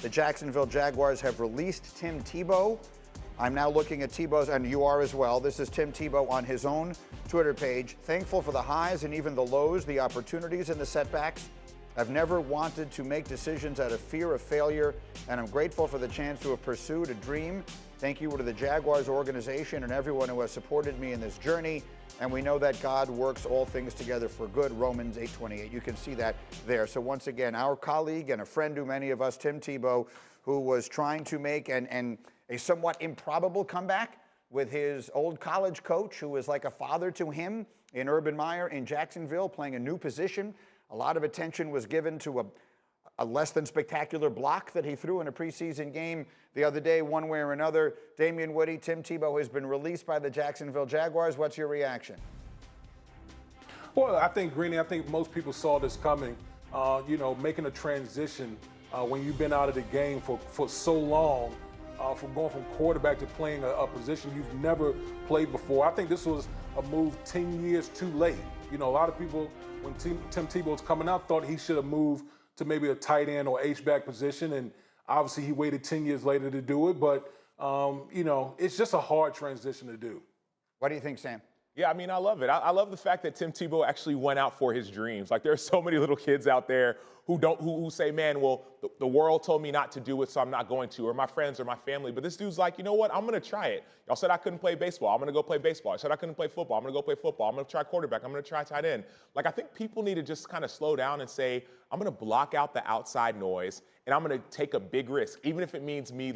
The Jacksonville Jaguars have released Tim Tebow. I'm now looking at Tebow's, and you are as well. This is Tim Tebow on his own Twitter page. Thankful for the highs and even the lows, the opportunities and the setbacks. I've never wanted to make decisions out of fear of failure, and I'm grateful for the chance to have pursued a dream. Thank you to the Jaguars organization and everyone who has supported me in this journey. And we know that God works all things together for good, Romans 8:28. You can see that there. So once again, our colleague and a friend to many of us, Tim Tebow, who was trying to make a somewhat improbable comeback with his old college coach, who was like a father to him in Urban Meyer in Jacksonville, playing a new position. A lot of attention was given to a less than spectacular block that he threw in a preseason game the other day, one way or another. Damian Woody, Tim Tebow has been released by the Jacksonville Jaguars. What's your reaction? Well, I think, Greeny, I think most people saw this coming. Making a transition when you've been out of the game for so long, from going from quarterback to playing a position you've never played before. I think this was a move 10 years too late. A lot of people, when Tim Tebow was coming out, thought he should have moved to maybe a tight end or H-back position, and obviously he waited 10 years later to do it, but, it's just a hard transition to do. What do you think, Sam? Yeah, I mean, I love it. I love the fact that Tim Tebow actually went out for his dreams. Like, there are so many little kids out there who say, man, well, the world told me not to do it, so I'm not going to, or my friends or my family. But this dude's like, you know what? I'm going to try it. Y'all said I couldn't play baseball. I'm going to go play baseball. I said I couldn't play football. I'm going to go play football. I'm going to try quarterback. I'm going to try tight end. Like, I think people need to just kind of slow down and say, I'm going to block out the outside noise, and I'm going to take a big risk, even if it means me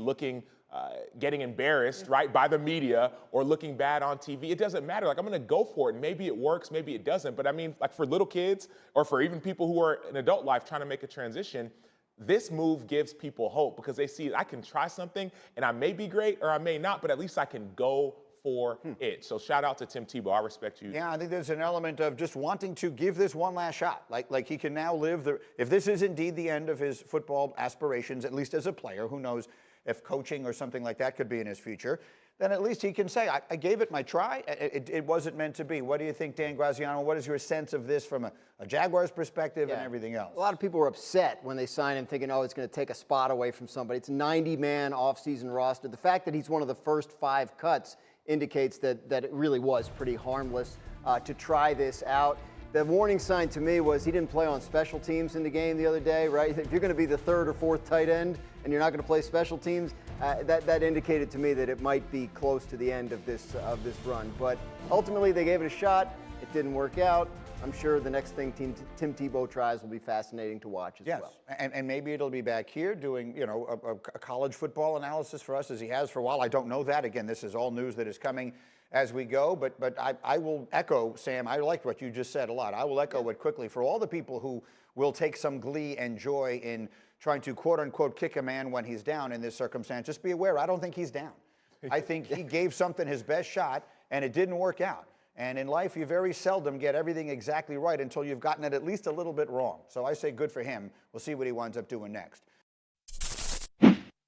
getting embarrassed, right, by the media or looking bad on TV. It doesn't matter. Like, I'm going to go for it. And maybe it works, maybe it doesn't. But I mean, like, for little kids or for even people who are in adult life trying to make a transition, this move gives people hope because they see I can try something and I may be great or I may not, but at least I can go for it. So shout out to Tim Tebow. I respect you. Yeah, I think there's an element of just wanting to give this one last shot. Like he can now live if this is indeed the end of his football aspirations, at least as a player, who knows if coaching or something like that could be in his future, then at least he can say, I gave it my try. It wasn't meant to be. What do you think, Dan Graziano? What is your sense of this from a Jaguars perspective and everything else? A lot of people were upset when they signed him, thinking, it's going to take a spot away from somebody. It's a 90-man offseason roster. The fact that he's one of the first 5 cuts indicates that it really was pretty harmless to try this out. The warning sign to me was he didn't play on special teams in the game the other day, right? If you're going to be the 3rd or 4th tight end and you're not going to play special teams, that indicated to me that it might be close to the end of this run. But ultimately, they gave it a shot. It didn't work out. I'm sure the next thing Tim Tebow tries will be fascinating to watch as well. Yes, and maybe it'll be back here doing, a college football analysis for us as he has for a while. I don't know that. Again, this is all news that is coming as we go, but I will echo, Sam, I liked what you just said a lot. I will echo it quickly for all the people who will take some glee and joy in trying to quote-unquote kick a man when he's down in this circumstance. Just be aware, I don't think he's down. I think he gave something his best shot, and it didn't work out. And in life, you very seldom get everything exactly right until you've gotten it at least a little bit wrong. So I say good for him. We'll see what he winds up doing next.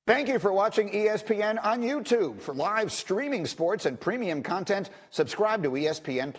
Thank you for watching ESPN on YouTube. For live streaming sports and premium content, subscribe to ESPN+.